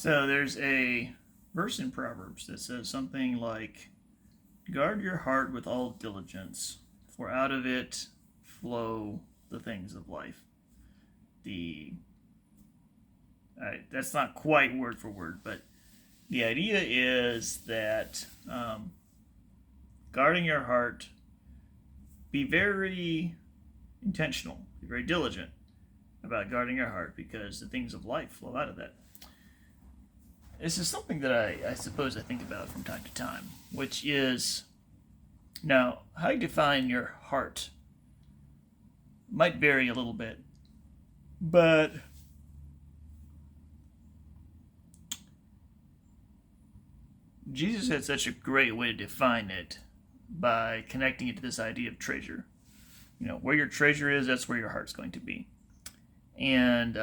So there's a verse in Proverbs that says something like, "Guard your heart with all diligence, for out of it flow the things of life." The That's not quite word for word, but the idea is that guarding your heart, be very intentional, be very diligent about guarding your heart because the things of life flow out of that. This is something that I suppose I think about from time to time, which is now how you define your heart might vary a little bit, but Jesus had such a great way to define it by connecting it to this idea of treasure. Where your treasure is, that's where your heart's going to be. And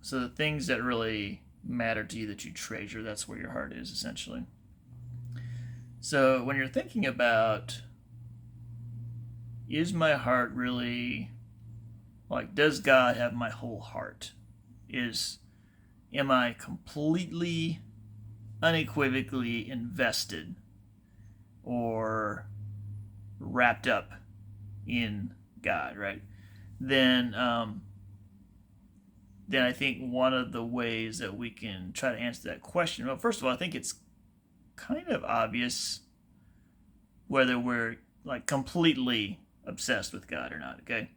so the things that really matter to you that you treasure, that's where your heart is, essentially. So when you're thinking about, is my heart really, like, does God have my whole heart? Am I completely, unequivocally invested or wrapped up in God, right? Then, then I think one of the ways that we can try to answer that question, well, first of all, I think it's kind of obvious whether we're like completely obsessed with God or not, okay?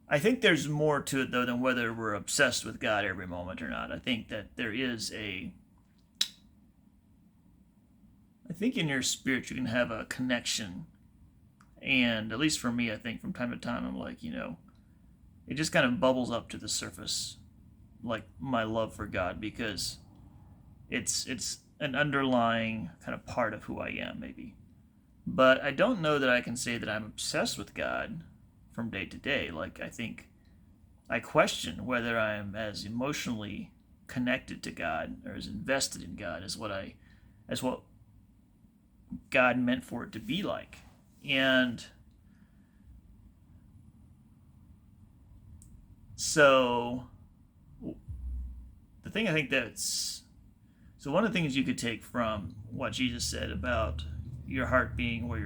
I think there's more to it though than whether we're obsessed with God every moment or not. I think that there is I think in your spirit you can have a connection. And at least for me, I think from time to time, I'm like, it just kind of bubbles up to the surface, like my love for God, because it's an underlying kind of part of who I am, maybe. But I don't know that I can say that I'm obsessed with God from day to day. Like, I think I question whether I'm as emotionally connected to God or as invested in God as what God meant for it to be like. And so the thing I think that's so one of the things you could take from what Jesus said about your heart being where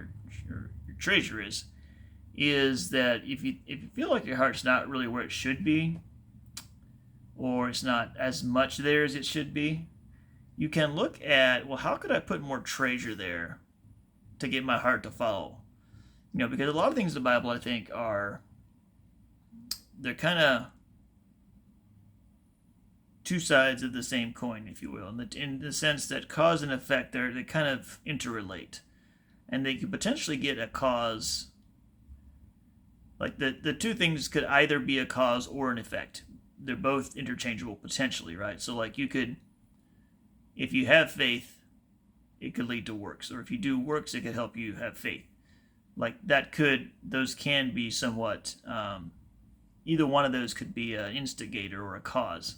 your treasure is that if you feel like your heart's not really where it should be, or it's not as much there as it should be, you can look at, well, how could I put more treasure there to get my heart to follow? Because a lot of things in the Bible, I think, they're kind of two sides of the same coin, if you will, in the sense that cause and effect, they kind of interrelate. And they could potentially get a cause, like the two things could either be a cause or an effect. They're both interchangeable potentially, right? So like if you have faith, it could lead to works. Or if you do works, it could help you have faith. Like those can be somewhat, either one of those could be an instigator or a cause.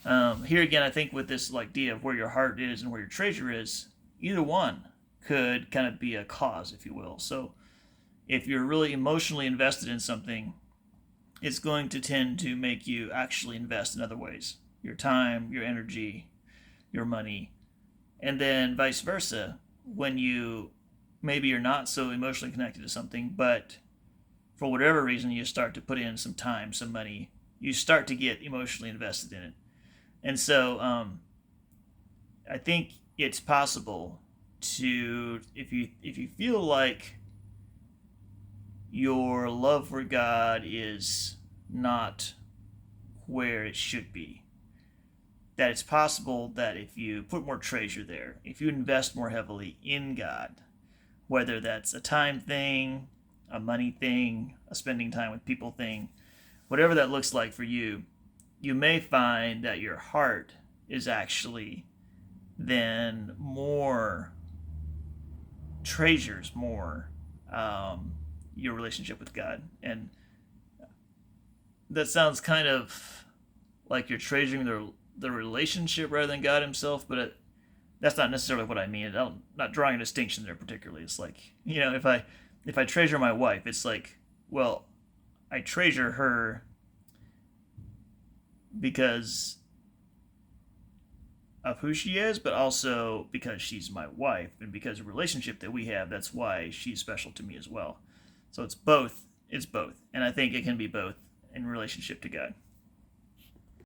Here again, I think with this idea of where your heart is and where your treasure is, either one could kind of be a cause, if you will. So if you're really emotionally invested in something, it's going to tend to make you actually invest in other ways. Your time, your energy, your money. And then vice versa, when maybe you're not so emotionally connected to something, but for whatever reason you start to put in some time, some money, you start to get emotionally invested in it. And so I think it's possible to, if you feel like your love for God is not where it should be, that it's possible that if you put more treasure there, if you invest more heavily in God, whether that's a time thing, a money thing, a spending time with people thing, whatever that looks like for you, you may find that your heart is actually then more treasures more your relationship with God. And that sounds kind of like you're treasuring the relationship rather than God Himself, but that's not necessarily what I mean. I'm not drawing a distinction there particularly. It's like, if I treasure my wife, it's like, well, I treasure her because of who she is, but also because she's my wife and because of the relationship that we have. That's why she's special to me as well. So it's both. It's both, and I think it can be both in relationship to God.